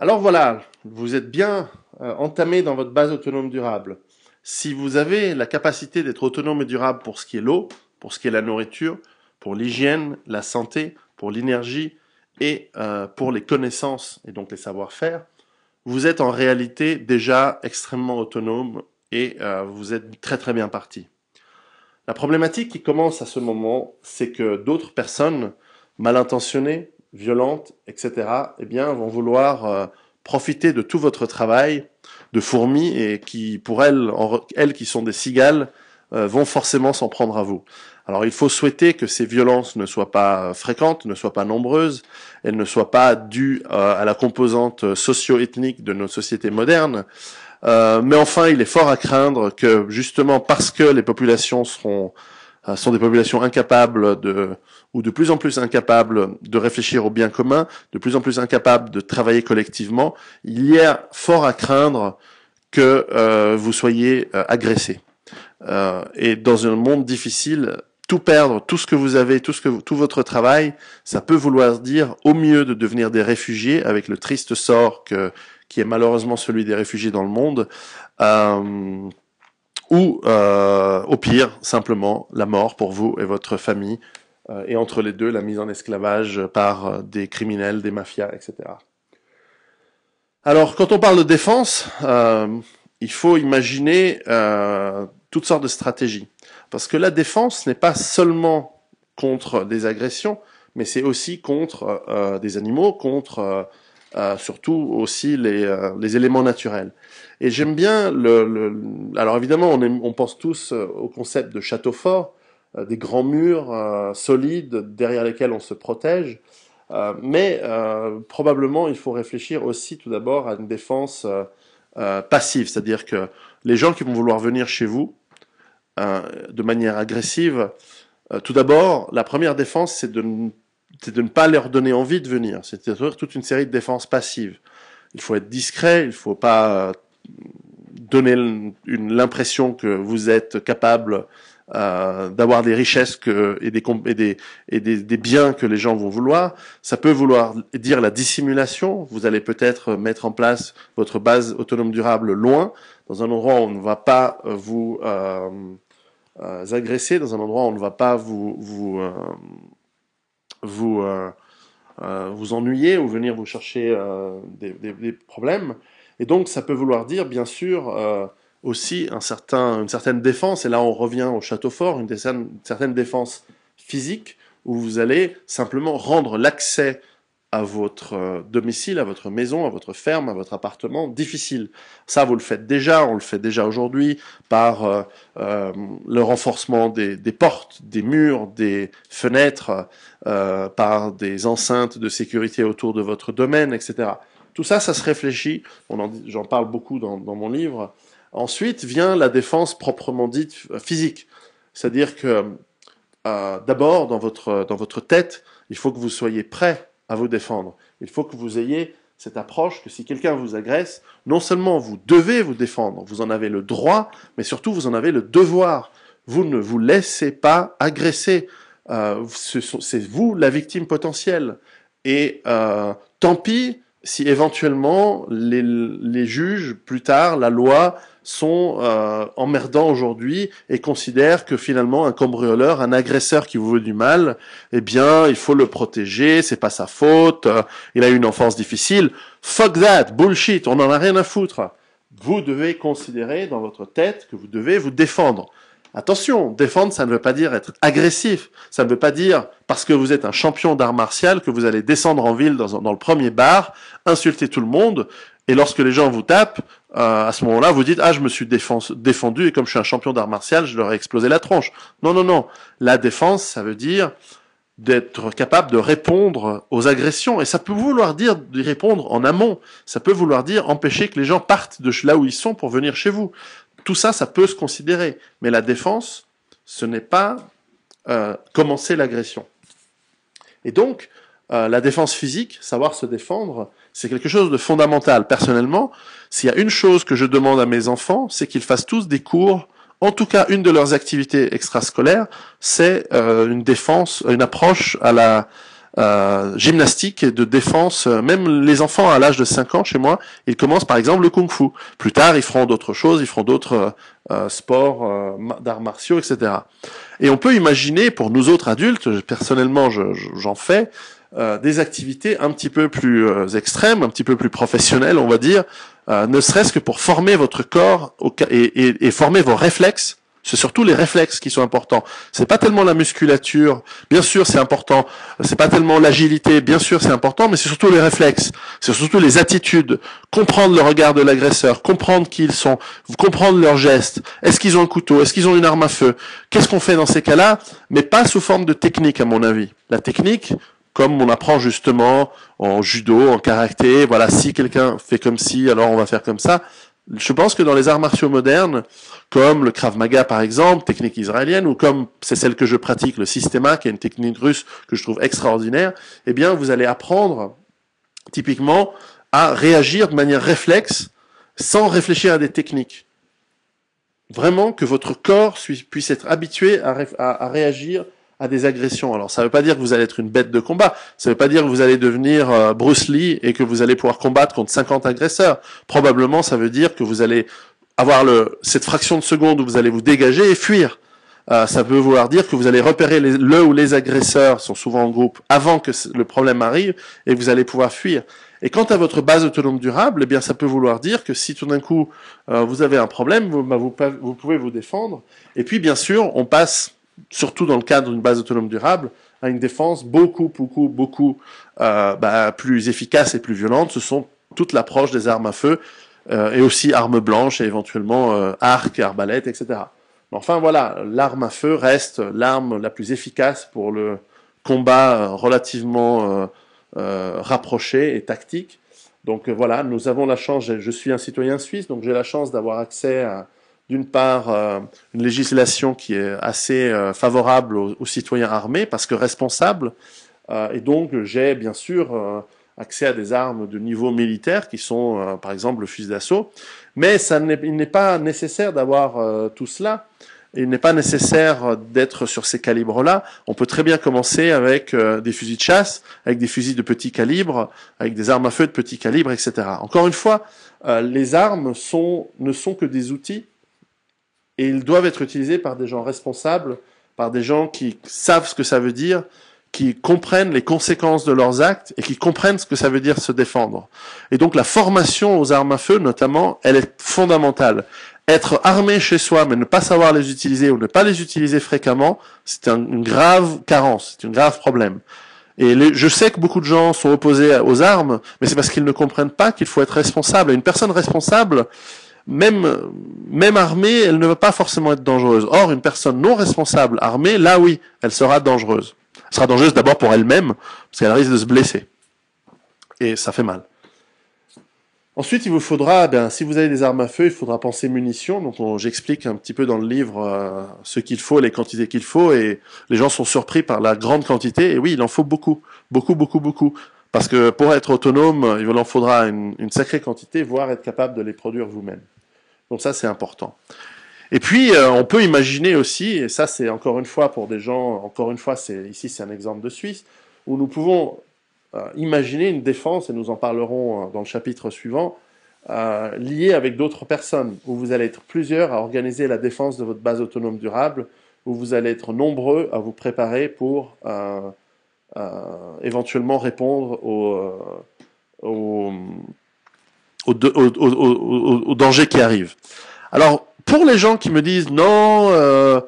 Alors voilà, vous êtes bien entamé dans votre base autonome durable. Si vous avez la capacité d'être autonome et durable pour ce qui est l'eau, pour ce qui est la nourriture, pour l'hygiène, la santé, pour l'énergie et pour les connaissances et donc les savoir-faire, vous êtes en réalité déjà extrêmement autonome et vous êtes très très bien parti. La problématique qui commence à ce moment, c'est que d'autres personnes mal intentionnées, violentes, etc., eh bien, vont vouloir profiter de tout votre travail de fourmis et qui, pour elles qui sont des cigales, vont forcément s'en prendre à vous. Alors il faut souhaiter que ces violences ne soient pas fréquentes, ne soient pas nombreuses, elles ne soient pas dues à la composante socio-ethnique de nos sociétés modernes, mais enfin, il est fort à craindre que, justement, parce que les populations sont des populations incapables ou de plus en plus incapables de réfléchir au bien commun, de plus en plus incapables de travailler collectivement, il y a fort à craindre que vous soyez agressés. Et dans un monde difficile, tout perdre, tout ce que vous avez, tout votre travail, ça peut vouloir dire au mieux de devenir des réfugiés avec le triste sort qui est malheureusement celui des réfugiés dans le monde, ou au pire, simplement la mort pour vous et votre famille, et entre les deux, la mise en esclavage par des criminels, des mafias, etc. Alors, quand on parle de défense, il faut imaginer toutes sortes de stratégies. Parce que la défense n'est pas seulement contre des agressions, mais c'est aussi contre des animaux, contre surtout aussi les éléments naturels. Et j'aime bien alors évidemment, on pense tous au concept de château fort, des grands murs solides derrière lesquels on se protège. Mais probablement, il faut réfléchir aussi tout d'abord à une défense passive, c'est-à-dire que les gens qui vont vouloir venir chez vous de manière agressive, tout d'abord, la première défense, c'est de ne pas leur donner envie de venir. C'est-à-dire toute une série de défenses passives. Il faut être discret, il ne faut pas donner l'impression que vous êtes capable d'avoir des richesses et des biens que les gens vont vouloir. Ça peut vouloir dire la dissimulation. Vous allez peut-être mettre en place votre base autonome durable loin, dans un endroit où on ne va pas vous agresser, dans un endroit où on ne va pas vous ennuyer ou venir vous chercher des problèmes. Et donc ça peut vouloir dire bien sûr aussi une certaine défense, et là on revient au château fort, une certaine défense physique, où vous allez simplement rendre l'accès à votre domicile, à votre maison, à votre ferme, à votre appartement difficile. Ça, vous le faites déjà, on le fait déjà aujourd'hui par le renforcement des portes, des murs, des fenêtres, par des enceintes de sécurité autour de votre domaine, etc. Tout ça, ça se réfléchit, j'en parle beaucoup dans mon livre. Ensuite vient la défense proprement dite physique. C'est-à-dire que d'abord, dans votre tête, il faut que vous soyez prêt à vous défendre. Il faut que vous ayez cette approche que si quelqu'un vous agresse, non seulement vous devez vous défendre, vous en avez le droit, mais surtout vous en avez le devoir. Vous ne vous laissez pas agresser. C'est vous la victime potentielle. Et tant pis si éventuellement les juges, plus tard, la loi, sont emmerdants aujourd'hui et considèrent que finalement un cambrioleur, un agresseur qui vous veut du mal, eh bien il faut le protéger, c'est pas sa faute, il a eu une enfance difficile. Fuck that, bullshit, on n'en a rien à foutre. Vous devez considérer dans votre tête que vous devez vous défendre. Attention, défendre, ça ne veut pas dire être agressif. Ça ne veut pas dire, parce que vous êtes un champion d'art martial, que vous allez descendre en ville dans le premier bar, insulter tout le monde, et lorsque les gens vous tapent, à ce moment-là, vous dites « Ah, je me suis défendu, et comme je suis un champion d'art martial, je leur ai explosé la tronche. » Non, non, non. La défense, ça veut dire d'être capable de répondre aux agressions. Et ça peut vouloir dire d'y répondre en amont. Ça peut vouloir dire empêcher que les gens partent de là où ils sont pour venir chez vous. Tout ça, ça peut se considérer. Mais la défense, ce n'est pas commencer l'agression. Et donc, la défense physique, savoir se défendre, c'est quelque chose de fondamental. Personnellement, s'il y a une chose que je demande à mes enfants, c'est qu'ils fassent tous des cours. En tout cas, une de leurs activités extrascolaires, c'est une défense, une approche à gymnastique et de défense. Même les enfants à l'âge de 5 ans chez moi, ils commencent par exemple le kung-fu. Plus tard, ils feront d'autres choses, ils feront d'autres sports d'arts martiaux, etc. Et on peut imaginer, pour nous autres adultes, personnellement j'en fais, des activités un petit peu plus extrêmes, un petit peu plus professionnelles, on va dire, ne serait-ce que pour former votre corps et former vos réflexes. C'est surtout les réflexes qui sont importants. C'est pas tellement la musculature, bien sûr c'est important. C'est pas tellement l'agilité, bien sûr c'est important, mais c'est surtout les réflexes. C'est surtout les attitudes. Comprendre le regard de l'agresseur, comprendre qui ils sont, comprendre leurs gestes. Est-ce qu'ils ont un couteau? Est-ce qu'ils ont une arme à feu? Qu'est-ce qu'on fait dans ces cas-là? Mais pas sous forme de technique, à mon avis. La technique, comme on apprend justement en judo, en karaté, voilà, si quelqu'un fait comme ci, alors on va faire comme ça. Je pense que dans les arts martiaux modernes, comme le Krav Maga par exemple, technique israélienne, ou comme c'est celle que je pratique, le Systema, qui est une technique russe que je trouve extraordinaire, eh bien vous allez apprendre typiquement à réagir de manière réflexe, sans réfléchir à des techniques. Vraiment que votre corps puisse être habitué à réagir à des agressions. Alors ça ne veut pas dire que vous allez être une bête de combat, ça ne veut pas dire que vous allez devenir Bruce Lee et que vous allez pouvoir combattre contre 50 agresseurs. Probablement ça veut dire que vous allez avoir cette fraction de seconde où vous allez vous dégager et fuir. Ça peut vouloir dire que vous allez repérer le ou les agresseurs, sont souvent en groupe, avant que le problème arrive, et vous allez pouvoir fuir. Et quant à votre base autonome durable, eh bien, ça peut vouloir dire que si tout d'un coup vous avez un problème, vous pouvez vous défendre. Et puis, bien sûr, on passe, surtout dans le cadre d'une base autonome durable, à une défense beaucoup plus efficace et plus violente. Ce sont toute l'approche des armes à feu, et aussi armes blanches et éventuellement arcs, arbalètes, etc. Mais enfin voilà, l'arme à feu reste l'arme la plus efficace pour le combat relativement rapproché et tactique. Donc voilà, nous avons la chance, je suis un citoyen suisse, donc j'ai la chance d'avoir accès à, d'une part, une législation qui est assez favorable aux citoyens armés, parce que responsables, et donc j'ai bien sûr accès à des armes de niveau militaire, qui sont par exemple le fusil d'assaut, mais il n'est pas nécessaire d'avoir tout cela. Il n'est pas nécessaire d'être sur ces calibres-là. On peut très bien commencer avec des fusils de chasse, avec des fusils de petit calibre, avec des armes à feu de petit calibre, etc. Encore une fois, les armes ne sont que des outils et ils doivent être utilisés par des gens responsables, par des gens qui savent ce que ça veut dire, qui comprennent les conséquences de leurs actes et qui comprennent ce que ça veut dire se défendre. Et donc la formation aux armes à feu, notamment, elle est fondamentale. Être armé chez soi, mais ne pas savoir les utiliser ou ne pas les utiliser fréquemment, c'est une grave carence, c'est un grave problème. Et je sais que beaucoup de gens sont opposés aux armes, mais c'est parce qu'ils ne comprennent pas qu'il faut être responsable. Et une personne responsable, même armée, elle ne va pas forcément être dangereuse. Or, une personne non responsable, armée, là oui, elle sera dangereuse. Elle sera dangereuse d'abord pour elle-même, parce qu'elle risque de se blesser. Et ça fait mal. Ensuite, il vous faudra, si vous avez des armes à feu, il faudra penser munitions. Donc, j'explique un petit peu dans le livre ce qu'il faut, les quantités qu'il faut, et les gens sont surpris par la grande quantité. Et oui, il en faut beaucoup, beaucoup, beaucoup, beaucoup. Parce que pour être autonome, il en faudra une sacrée quantité, voire être capable de les produire vous-même. Donc ça, c'est important. Et puis, on peut imaginer aussi, et ça, c'est encore une fois pour des gens, encore une fois, ici, c'est un exemple de Suisse, où nous pouvons imaginer une défense, et nous en parlerons dans le chapitre suivant, liée avec d'autres personnes, où vous allez être plusieurs à organiser la défense de votre base autonome durable, où vous allez être nombreux à vous préparer pour éventuellement répondre aux dangers qui arrivent. Alors, pour les gens qui me disent non,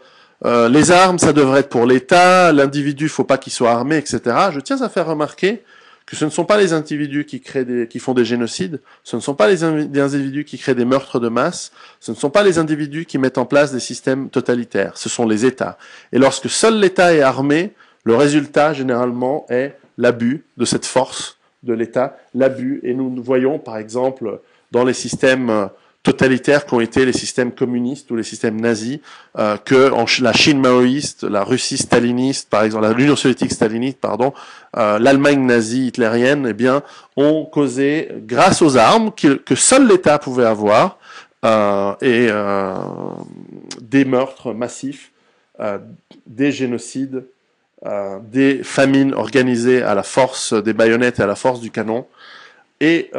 les armes, ça devrait être pour l'État, l'individu, faut pas qu'il soit armé, etc. Je tiens à faire remarquer que ce ne sont pas les individus qui font des génocides, ce ne sont pas les individus qui créent des meurtres de masse, ce ne sont pas les individus qui mettent en place des systèmes totalitaires, ce sont les États. Et lorsque seul l'État est armé, le résultat, généralement, est l'abus de cette force de l'État, l'abus. Et nous voyons, par exemple, dans les systèmes totalitaires qu'ont été les systèmes communistes ou les systèmes nazis, que la Chine maoïste, la Russie staliniste, par exemple, l'Union soviétique staliniste, pardon, l'Allemagne nazie hitlérienne, eh bien, ont causé, grâce aux armes que seul l'État pouvait avoir, des meurtres massifs, des génocides, des famines organisées à la force des baïonnettes et à la force du canon. Et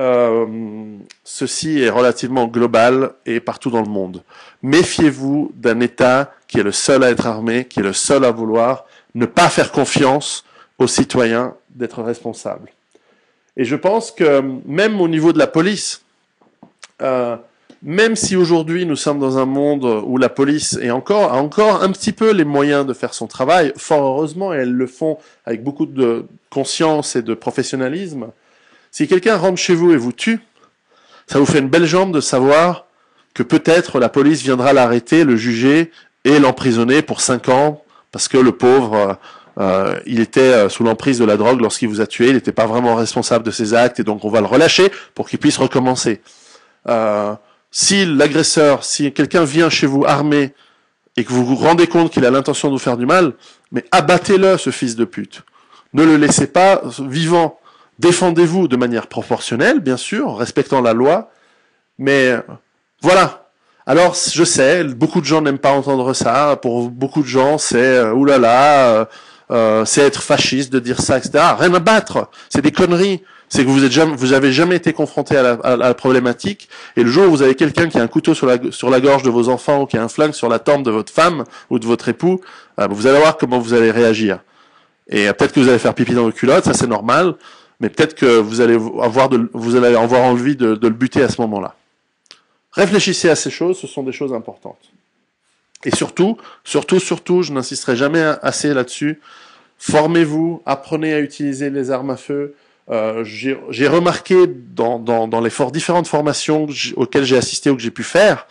ceci est relativement global et partout dans le monde. Méfiez-vous d'un État qui est le seul à être armé, qui est le seul à vouloir ne pas faire confiance aux citoyens d'être responsables. Et je pense que même au niveau de la police, même si aujourd'hui nous sommes dans un monde où la police a encore un petit peu les moyens de faire son travail, fort heureusement, et elles le font avec beaucoup de conscience et de professionnalisme, si quelqu'un rentre chez vous et vous tue, ça vous fait une belle jambe de savoir que peut-être la police viendra l'arrêter, le juger et l'emprisonner pour 5 ans, parce que le pauvre, il était sous l'emprise de la drogue lorsqu'il vous a tué, il n'était pas vraiment responsable de ses actes, et donc on va le relâcher pour qu'il puisse recommencer. Si l'agresseur, si quelqu'un vient chez vous armé, et que vous vous rendez compte qu'il a l'intention de vous faire du mal, mais abattez-le, ce fils de pute. Ne le laissez pas vivant. Défendez-vous de manière proportionnelle, bien sûr, en respectant la loi, mais voilà. Alors, je sais, beaucoup de gens n'aiment pas entendre ça. Pour beaucoup de gens, c'est oulala, c'est être fasciste de dire ça, etc. Rien à battre. C'est des conneries. C'est que vous avez jamais été confronté à la problématique. Et le jour où vous avez quelqu'un qui a un couteau sur la gorge de vos enfants ou qui a un flingue sur la tempe de votre femme ou de votre époux, vous allez voir comment vous allez réagir. Et peut-être que vous allez faire pipi dans vos culottes, ça c'est normal. Mais peut-être que vous allez avoir envie de le buter à ce moment-là. Réfléchissez à ces choses, ce sont des choses importantes. Et surtout, je n'insisterai jamais assez là-dessus, formez-vous, apprenez à utiliser les armes à feu. J'ai remarqué dans les différentes formations auxquelles j'ai assisté ou que j'ai pu faire,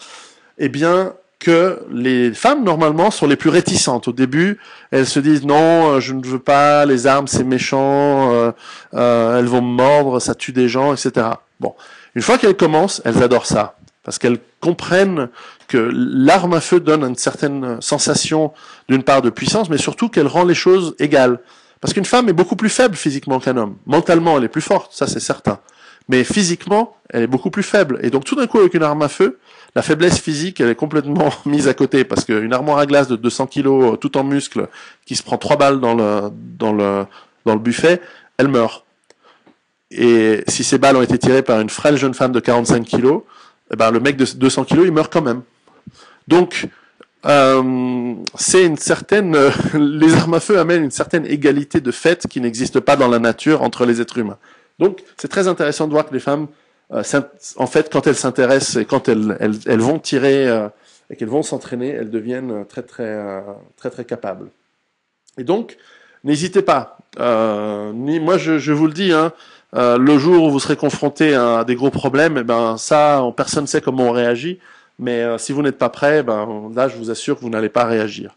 eh bien, que les femmes, normalement, sont les plus réticentes. Au début, elles se disent « Non, je ne veux pas, les armes, c'est méchant, elles vont me mordre, ça tue des gens, etc. » Bon, une fois qu'elles commencent, elles adorent ça. Parce qu'elles comprennent que l'arme à feu donne une certaine sensation, d'une part, de puissance, mais surtout qu'elle rend les choses égales. Parce qu'une femme est beaucoup plus faible physiquement qu'un homme. Mentalement, elle est plus forte, ça c'est certain. Mais physiquement, elle est beaucoup plus faible. Et donc tout d'un coup, avec une arme à feu, la faiblesse physique, elle est complètement mise à côté, parce qu'une armoire à glace de 200 kilos, tout en muscles, qui se prend 3 balles dans le buffet, elle meurt. Et si ces balles ont été tirées par une frêle jeune femme de 45 kilos, eh ben, le mec de 200 kilos, il meurt quand même. Donc, c'est une certaine, les armes à feu amènent une certaine égalité de fait qui n'existe pas dans la nature entre les êtres humains. Donc, c'est très intéressant de voir que les femmes, en fait, quand elles s'intéressent et quand elles vont tirer et qu'elles vont s'entraîner, elles deviennent très capables. Et donc, n'hésitez pas. Moi, je vous le dis, hein, le jour où vous serez confronté à des gros problèmes, eh ben ça, personne ne sait comment on réagit. Mais si vous n'êtes pas prêt, ben là, je vous assure que vous n'allez pas réagir.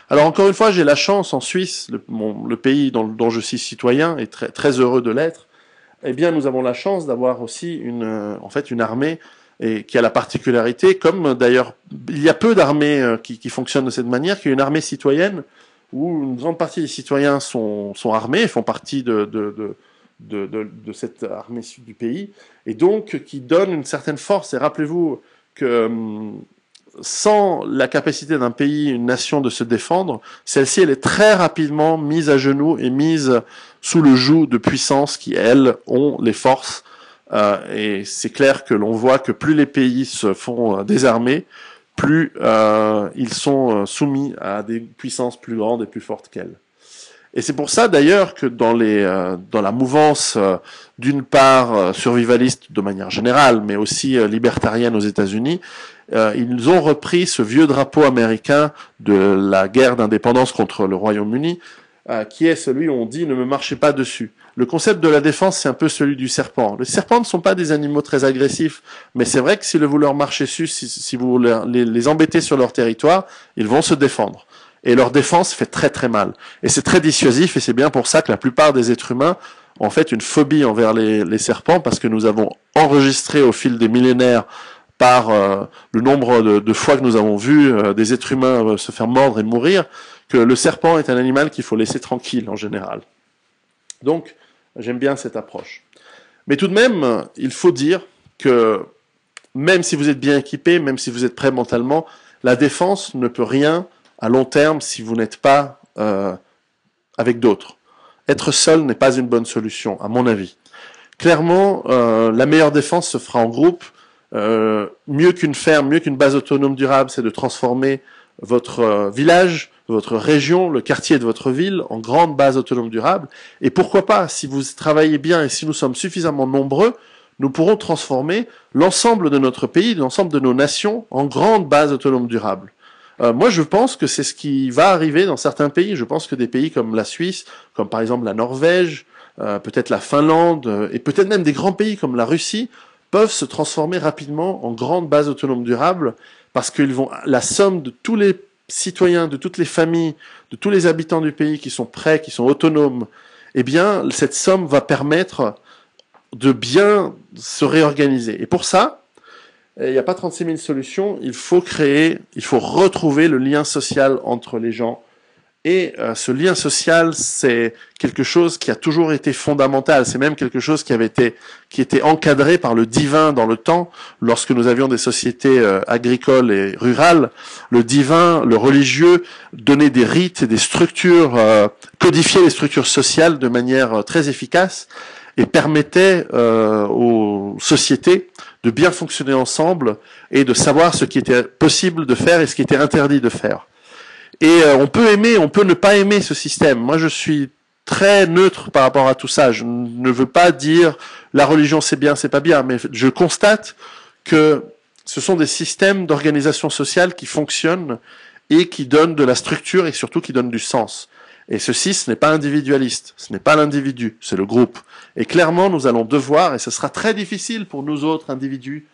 Alors encore une fois, j'ai la chance en Suisse, le pays dont je suis citoyen et très heureux de l'être. Eh bien, nous avons la chance d'avoir aussi une armée et qui a la particularité, comme d'ailleurs il y a peu d'armées qui fonctionnent de cette manière, qu'il y a une armée citoyenne où une grande partie des citoyens sont armés, font partie de cette armée du pays, et donc qui donne une certaine force. Et rappelez-vous que sans la capacité d'un pays, une nation de se défendre, celle-ci, elle est très rapidement mise à genoux et mise sous le joug de puissances qui, elles, ont les forces. Et c'est clair que l'on voit que plus les pays se font désarmer, plus ils sont soumis à des puissances plus grandes et plus fortes qu'elles. Et c'est pour ça d'ailleurs que dans la mouvance d'une part survivaliste de manière générale, mais aussi libertarienne aux États-Unis, ils ont repris ce vieux drapeau américain de la guerre d'indépendance contre le Royaume-Uni, qui est celui où on dit ne me marchez pas dessus. Le concept de la défense, c'est un peu celui du serpent. Les serpents ne sont pas des animaux très agressifs, mais c'est vrai que si vous leur marchez dessus, si vous les embêtez sur leur territoire, ils vont se défendre. Et leur défense fait très mal. Et c'est très dissuasif, et c'est bien pour ça que la plupart des êtres humains ont en fait une phobie envers les serpents, parce que nous avons enregistré au fil des millénaires par le nombre de fois que nous avons vu des êtres humains se faire mordre et mourir, que le serpent est un animal qu'il faut laisser tranquille en général. Donc, j'aime bien cette approche. Mais tout de même, il faut dire que même si vous êtes bien équipé, même si vous êtes prêt mentalement, la défense ne peut rien à long terme si vous n'êtes pas avec d'autres. Être seul n'est pas une bonne solution, à mon avis. Clairement, la meilleure défense se fera en groupe. Mieux qu'une ferme, mieux qu'une base autonome durable, c'est de transformer votre village, votre région, le quartier de votre ville en grande base autonome durable. Et pourquoi pas, si vous travaillez bien et si nous sommes suffisamment nombreux, nous pourrons transformer l'ensemble de notre pays, l'ensemble de nos nations en grande base autonome durable. Moi, je pense que c'est ce qui va arriver dans certains pays. Je pense que des pays comme la Suisse, comme par exemple la Norvège, peut-être la Finlande, et peut-être même des grands pays comme la Russie, peuvent se transformer rapidement en grande base autonome durable, parce qu'ils vont, la somme de tous les citoyens, de toutes les familles, de tous les habitants du pays qui sont prêts, qui sont autonomes, eh bien, cette somme va permettre de bien se réorganiser. Et pour ça, il n'y a pas 36 000 solutions, il faut retrouver le lien social entre les gens. Et ce lien social, c'est quelque chose qui a toujours été fondamental. C'est même quelque chose qui était encadré par le divin dans le temps. Lorsque nous avions des sociétés agricoles et rurales, le divin, le religieux, donnait des rites et des structures, codifiait les structures sociales de manière très efficace et permettait aux sociétés de bien fonctionner ensemble et de savoir ce qui était possible de faire et ce qui était interdit de faire. Et on peut aimer, on peut ne pas aimer ce système. Moi, je suis très neutre par rapport à tout ça. Je ne veux pas dire la religion c'est bien, c'est pas bien, mais je constate que ce sont des systèmes d'organisation sociale qui fonctionnent et qui donnent de la structure et surtout qui donnent du sens. Et ceci, ce n'est pas individualiste, ce n'est pas l'individu, c'est le groupe. Et clairement, nous allons devoir, et ce sera très difficile pour nous autres individus,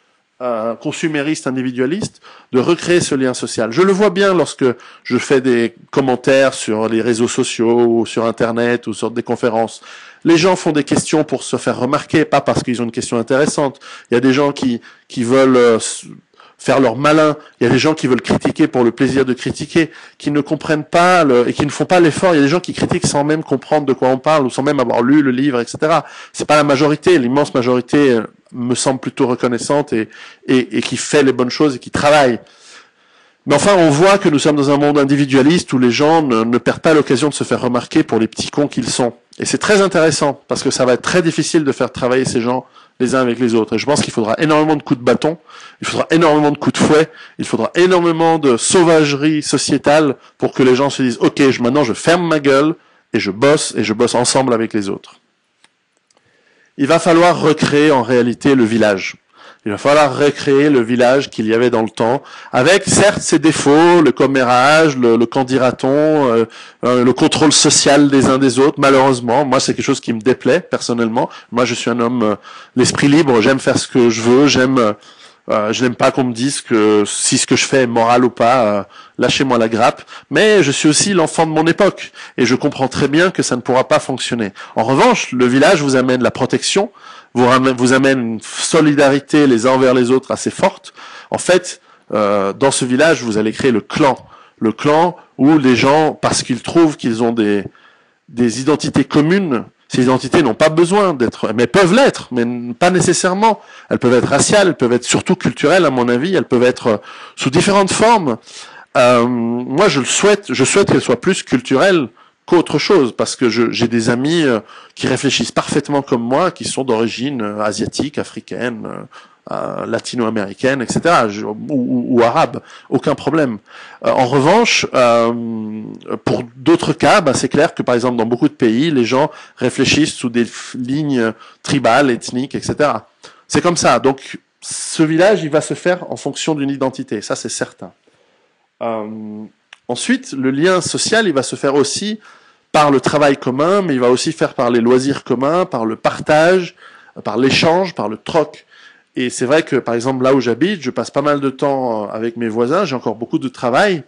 consuméristes, individualistes, de recréer ce lien social. Je le vois bien lorsque je fais des commentaires sur les réseaux sociaux, ou sur Internet, ou sur des conférences. Les gens font des questions pour se faire remarquer, pas parce qu'ils ont une question intéressante. Il y a des gens qui veulent faire leur malin. Il y a des gens qui veulent critiquer pour le plaisir de critiquer, qui ne comprennent pas et qui ne font pas l'effort. Il y a des gens qui critiquent sans même comprendre de quoi on parle ou sans même avoir lu le livre, etc. C'est pas la majorité. L'immense majorité me semble plutôt reconnaissante et qui fait les bonnes choses et qui travaille. Mais enfin, on voit que nous sommes dans un monde individualiste où les gens ne perdent pas l'occasion de se faire remarquer pour les petits cons qu'ils sont. Et c'est très intéressant parce que ça va être très difficile de faire travailler ces gens les uns avec les autres. Et je pense qu'il faudra énormément de coups de bâton, il faudra énormément de coups de fouet, il faudra énormément de sauvagerie sociétale pour que les gens se disent « Ok, maintenant je ferme ma gueule et je bosse ensemble avec les autres. » Il va falloir recréer en réalité le village. Il va falloir recréer le village qu'il y avait dans le temps, avec certes ses défauts, le commérage, le qu'en dira-t-on, le contrôle social des uns des autres. Malheureusement, moi c'est quelque chose qui me déplaît personnellement. Moi je suis un homme, l'esprit libre, j'aime faire ce que je veux, je n'aime pas qu'on me dise que si ce que je fais est moral ou pas, lâchez-moi la grappe. Mais je suis aussi l'enfant de mon époque et je comprends très bien que ça ne pourra pas fonctionner. En revanche, le village vous amène la protection, vous amène une solidarité les uns envers les autres assez forte. En fait, dans ce village, vous allez créer le clan où les gens, parce qu'ils trouvent qu'ils ont des identités communes, ces identités n'ont pas besoin d'être, mais peuvent l'être, mais pas nécessairement. Elles peuvent être raciales, elles peuvent être surtout culturelles, à mon avis, elles peuvent être sous différentes formes. Moi, je souhaite qu'elles soient plus culturelles qu'autre chose, parce que j'ai des amis qui réfléchissent parfaitement comme moi, qui sont d'origine asiatique, africaine, latino-américaine, etc., ou arabe, aucun problème. En revanche, pour d'autres cas, c'est clair que par exemple dans beaucoup de pays, les gens réfléchissent sous des lignes tribales, ethniques, etc. C'est comme ça. Donc, ce village, il va se faire en fonction d'une identité, ça c'est certain. Ensuite, le lien social, il va se faire aussi par le travail commun, mais il va aussi faire par les loisirs communs, par le partage, par l'échange, par le troc. Et c'est vrai que, par exemple, là où j'habite, je passe pas mal de temps avec mes voisins, j'ai encore beaucoup de travail.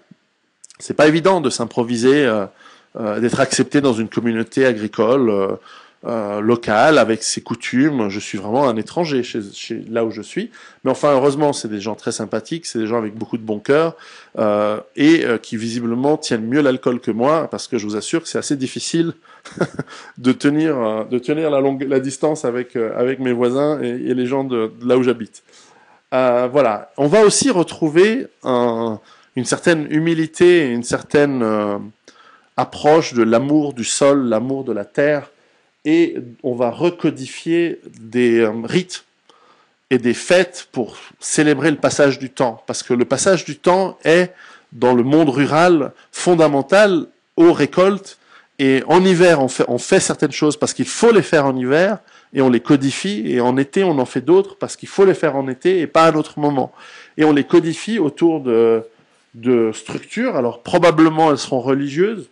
C'est pas évident de s'improviser, d'être accepté dans une communauté agricole locale, avec ses coutumes. Je suis vraiment un étranger chez là où je suis. Mais enfin, heureusement, c'est des gens très sympathiques, c'est des gens avec beaucoup de bon cœur, et qui visiblement tiennent mieux l'alcool que moi, parce que je vous assure que c'est assez difficile de tenir la distance avec mes voisins et les gens de là où j'habite. Voilà. On va aussi retrouver une certaine humilité, une certaine approche de l'amour du sol, l'amour de la terre, et on va recodifier des rites et des fêtes pour célébrer le passage du temps. Parce que le passage du temps est, dans le monde rural, fondamental aux récoltes. Et en hiver, on fait certaines choses parce qu'il faut les faire en hiver, et on les codifie. Et en été, on en fait d'autres parce qu'il faut les faire en été et pas à un autre moment. Et on les codifie autour de structures. Alors probablement, elles seront religieuses.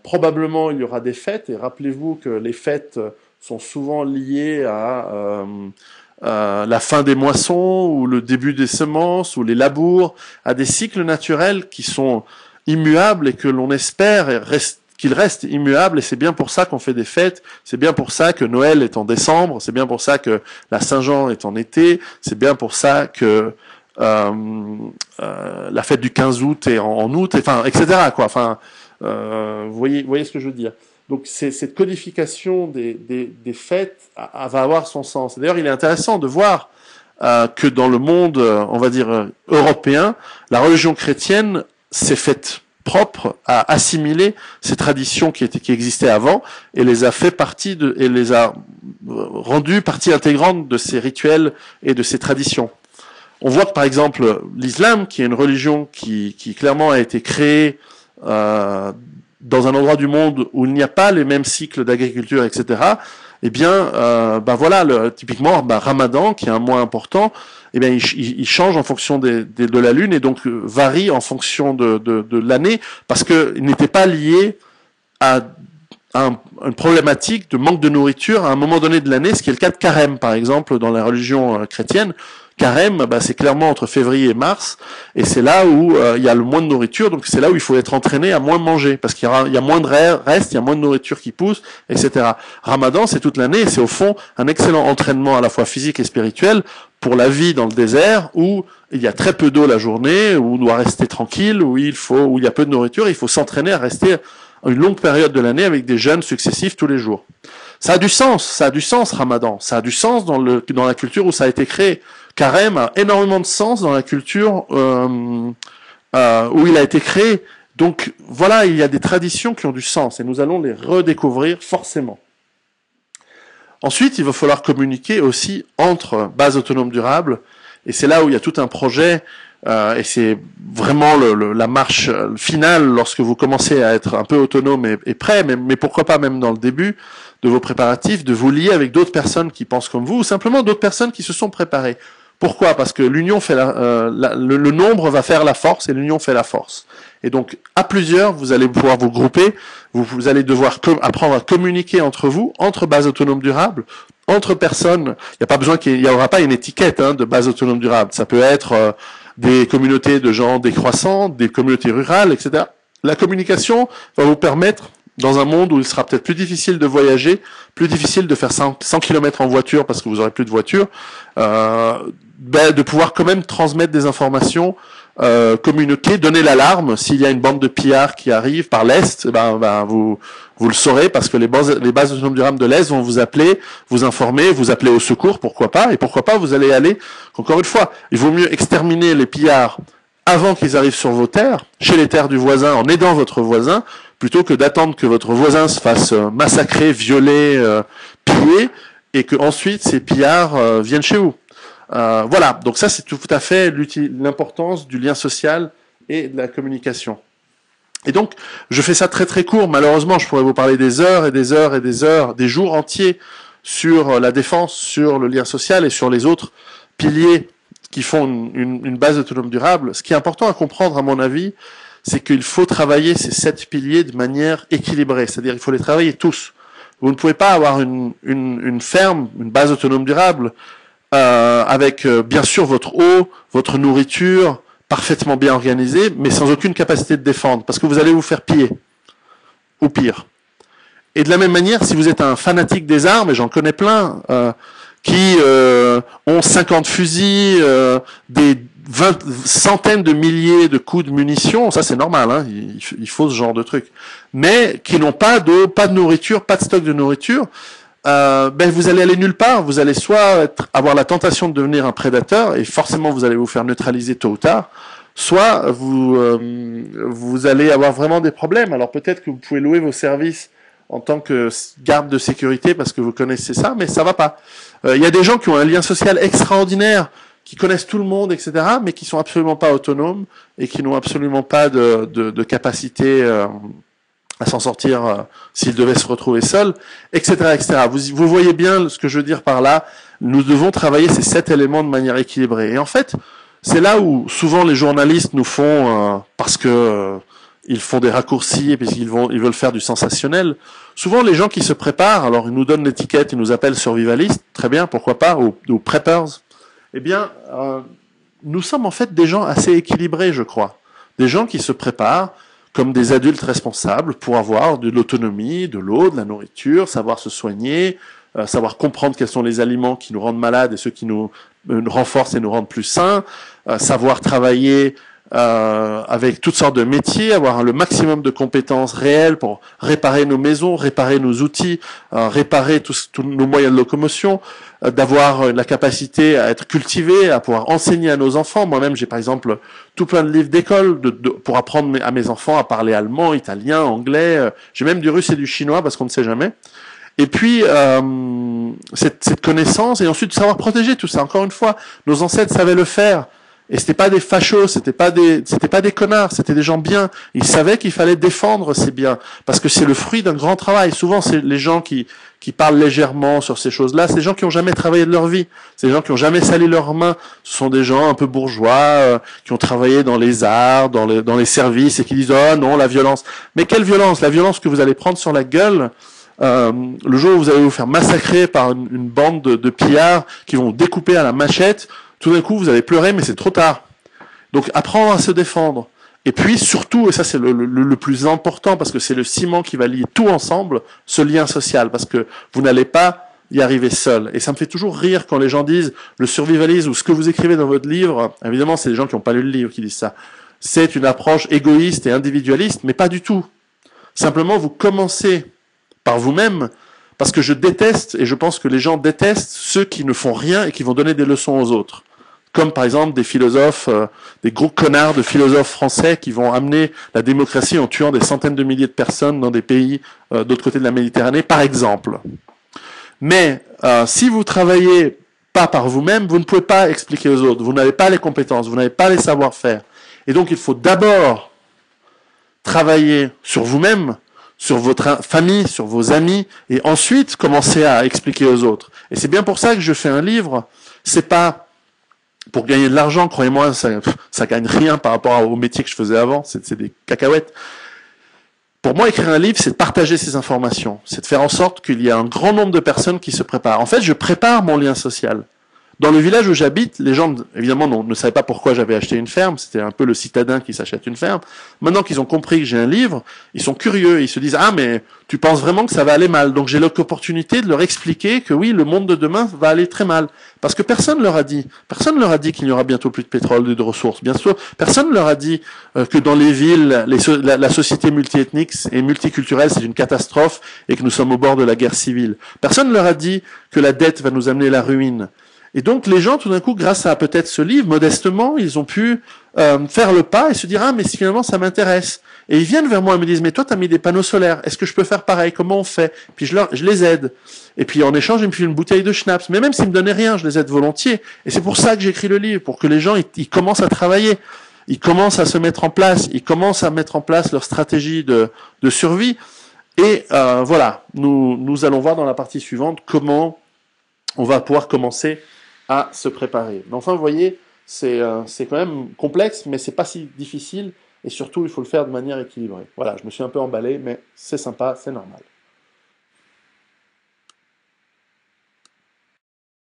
Probablement, il y aura des fêtes. Et rappelez-vous que les fêtes sont souvent liées à la fin des moissons, ou le début des semences, ou les labours, à des cycles naturels qui sont immuables et que l'on espère qu'ils restent immuables, et c'est bien pour ça qu'on fait des fêtes, c'est bien pour ça que Noël est en décembre, c'est bien pour ça que la Saint-Jean est en été, c'est bien pour ça que la fête du 15 août est en août, enfin, etc., quoi. Enfin, vous voyez ce que je veux dire. Donc cette codification des fêtes va avoir son sens. D'ailleurs, il est intéressant de voir que dans le monde, on va dire, européen, la religion chrétienne s'est faite propre à assimiler ces traditions qui existaient avant, et les a fait et les a rendues partie intégrante de ces rituels et de ces traditions. On voit que, par exemple, l'islam, qui est une religion qui clairement a été créée dans un endroit du monde où il n'y a pas les mêmes cycles d'agriculture, etc., eh bien, voilà, typiquement, Ramadan, qui est un mois important, eh bien, il change en fonction de la lune, et donc varie en fonction de l'année, parce que il n'était pas lié à une problématique de manque de nourriture à un moment donné de l'année, ce qui est le cas de Carême, par exemple, dans la religion chrétienne. Carême, c'est clairement entre février et mars, et c'est là où il y a le moins de nourriture, donc c'est là où il faut être entraîné à moins manger, parce qu'il y a moins de reste, il y a moins de nourriture qui pousse, etc. Ramadan, c'est toute l'année, et c'est au fond un excellent entraînement à la fois physique et spirituel pour la vie dans le désert, où il y a très peu d'eau la journée, où on doit rester tranquille, où il y a peu de nourriture, il faut s'entraîner à rester une longue période de l'année avec des jeûnes successifs tous les jours. Ça a du sens, Ramadan, ça a du sens dans la culture où ça a été créé. Carême a énormément de sens dans la culture où il a été créé. Donc voilà, il y a des traditions qui ont du sens, et nous allons les redécouvrir forcément. Ensuite, il va falloir communiquer aussi entre bases autonomes durables, et c'est là où il y a tout un projet, et c'est vraiment la marche finale lorsque vous commencez à être un peu autonome et prêt, mais pourquoi pas même dans le début de vos préparatifs, de vous lier avec d'autres personnes qui pensent comme vous, ou simplement d'autres personnes qui se sont préparées. Pourquoi ? Parce que l'union fait le nombre va faire la force, et l'union fait la force. Et donc, à plusieurs, vous allez pouvoir vous grouper, vous allez devoir apprendre à communiquer entre vous, entre bases autonomes durables, entre personnes. Il n'y aura pas une étiquette de base autonome durable. Ça peut être des communautés de gens décroissants, des communautés rurales, etc. La communication va vous permettre, dans un monde où il sera peut-être plus difficile de voyager, plus difficile de faire 100 km en voiture parce que vous aurez plus de voiture, de pouvoir quand même transmettre des informations, communiquer, donner l'alarme. S'il y a une bande de pillards qui arrive par l'Est, vous le saurez, parce que les bases autonomes durables de l'Est vont vous appeler, vous informer, vous appeler au secours, pourquoi pas, et pourquoi pas vous allez aller, encore une fois, il vaut mieux exterminer les pillards avant qu'ils arrivent sur vos terres, chez les terres du voisin, en aidant votre voisin, plutôt que d'attendre que votre voisin se fasse massacrer, violer, piller, et que ensuite ces pillards viennent chez vous. Voilà, donc ça c'est tout à fait l'importance du lien social et de la communication. Et donc, je fais ça très très court, malheureusement je pourrais vous parler des heures et des heures et des heures, des jours entiers sur la défense, sur le lien social et sur les autres piliers qui font une base autonome durable. Ce qui est important à comprendre à mon avis, c'est qu'il faut travailler ces 7 piliers de manière équilibrée, c'est-à-dire il faut les travailler tous. Vous ne pouvez pas avoir une ferme, une base autonome durable, avec bien sûr votre eau, votre nourriture, parfaitement bien organisée, mais sans aucune capacité de défendre, parce que vous allez vous faire piller, ou pire. Et de la même manière, si vous êtes un fanatique des armes, et j'en connais plein, qui ont 50 fusils, des centaines de milliers de coups de munitions, ça c'est normal, il faut ce genre de truc, mais qui n'ont pas d'eau, pas de nourriture, pas de stock de nourriture, vous allez aller nulle part. Vous allez soit avoir la tentation de devenir un prédateur, et forcément vous allez vous faire neutraliser tôt ou tard, soit vous allez avoir vraiment des problèmes. Alors peut-être que vous pouvez louer vos services en tant que garde de sécurité parce que vous connaissez ça, mais ça va pas. Il y a des gens qui ont un lien social extraordinaire, qui connaissent tout le monde, etc., mais qui sont absolument pas autonomes et qui n'ont absolument pas de capacité à s'en sortir s'ils devaient se retrouver seuls, etc., etc. Vous voyez bien ce que je veux dire par là. Nous devons travailler ces 7 éléments de manière équilibrée. Et en fait, c'est là où souvent les journalistes nous font, parce que ils font des raccourcis et puisqu'ils ils veulent faire du sensationnel. Souvent, les gens qui se préparent, alors ils nous donnent l'étiquette, ils nous appellent survivalistes, très bien, pourquoi pas, ou preppers. Eh bien, nous sommes en fait des gens assez équilibrés, je crois. Des gens qui se préparent comme des adultes responsables pour avoir de l'autonomie, de l'eau, de la nourriture, savoir se soigner, savoir comprendre quels sont les aliments qui nous rendent malades et ceux qui nous renforcent et nous rendent plus sains, savoir travailler avec toutes sortes de métiers, avoir le maximum de compétences réelles pour réparer nos maisons, réparer nos outils, réparer tous nos moyens de locomotion, d'avoir la capacité à être cultivé, à pouvoir enseigner à nos enfants. Moi-même, j'ai par exemple tout plein de livres d'école pour apprendre à mes enfants à parler allemand, italien, anglais. J'ai même du russe et du chinois parce qu'on ne sait jamais. Et puis, cette connaissance, et ensuite savoir protéger tout ça. Encore une fois, nos ancêtres savaient le faire. Et c'était pas des fachos, c'était pas des connards, c'était des gens bien. Ils savaient qu'il fallait défendre ces biens. Parce que c'est le fruit d'un grand travail. Souvent, c'est les gens qui parlent légèrement sur ces choses-là. C'est des gens qui ont jamais travaillé de leur vie. C'est des gens qui ont jamais sali leurs mains. Ce sont des gens un peu bourgeois, qui ont travaillé dans les arts, dans les services, et qui disent, oh non, la violence. Mais quelle violence? La violence que vous allez prendre sur la gueule, le jour où vous allez vous faire massacrer par une bande de pillards qui vont vous découper à la machette, tout d'un coup, vous allez pleurer, mais c'est trop tard. Donc, apprendre à se défendre. Et puis, surtout, et ça c'est le plus important, parce que c'est le ciment qui va lier tout ensemble, ce lien social, parce que vous n'allez pas y arriver seul. Et ça me fait toujours rire quand les gens disent le survivalisme ou ce que vous écrivez dans votre livre, évidemment, c'est des gens qui n'ont pas lu le livre qui disent ça, c'est une approche égoïste et individualiste, mais pas du tout. Simplement, vous commencez par vous-même, parce que je déteste, et je pense que les gens détestent ceux qui ne font rien et qui vont donner des leçons aux autres. Comme par exemple des philosophes, des gros connards de philosophes français qui vont amener la démocratie en tuant des centaines de milliers de personnes dans des pays d'autre côté de la Méditerranée, par exemple. Mais si vous travaillez pas par vous-même, vous ne pouvez pas expliquer aux autres. Vous n'avez pas les compétences, vous n'avez pas les savoir-faire. Et donc il faut d'abord travailler sur vous-même, sur votre famille, sur vos amis, et ensuite commencer à expliquer aux autres. Et c'est bien pour ça que je fais un livre. C'est pas pour gagner de l'argent, croyez-moi, ça gagne rien par rapport au métier que je faisais avant, c'est des cacahuètes. Pour moi, écrire un livre, c'est de partager ces informations, c'est de faire en sorte qu'il y ait un grand nombre de personnes qui se préparent. En fait, je prépare mon lien social. Dans le village où j'habite, les gens, évidemment, ne savaient pas pourquoi j'avais acheté une ferme. C'était un peu le citadin qui s'achète une ferme. Maintenant qu'ils ont compris que j'ai un livre, ils sont curieux. Ils se disent, ah, mais tu penses vraiment que ça va aller mal. Donc j'ai l'opportunité de leur expliquer que oui, le monde de demain va aller très mal. Parce que personne leur a dit. Personne leur a dit qu'il n'y aura bientôt plus de pétrole et de ressources. Bien sûr, personne leur a dit que dans les villes, la société multiethnique et multiculturelle, c'est une catastrophe et que nous sommes au bord de la guerre civile. Personne leur a dit que la dette va nous amener à la ruine. Et donc les gens, tout d'un coup, grâce à peut-être ce livre, modestement, ils ont pu faire le pas et se dire « Ah, mais finalement, ça m'intéresse ». Et ils viennent vers moi et me disent « Mais toi, tu as mis des panneaux solaires, est-ce que je peux faire pareil? Comment on fait ?» Puis je les aide. Et puis en échange, ils me filent une bouteille de schnapps. Mais même s'ils me donnaient rien, je les aide volontiers. Et c'est pour ça que j'écris le livre, pour que les gens, ils commencent à travailler. Ils commencent à se mettre en place. Ils commencent à mettre en place leur stratégie de survie. Et voilà, nous allons voir dans la partie suivante comment on va pouvoir commencer à se préparer. Mais enfin, vous voyez, c'est quand même complexe, mais c'est pas si difficile, et surtout, il faut le faire de manière équilibrée. Voilà, je me suis un peu emballé, mais c'est sympa, c'est normal.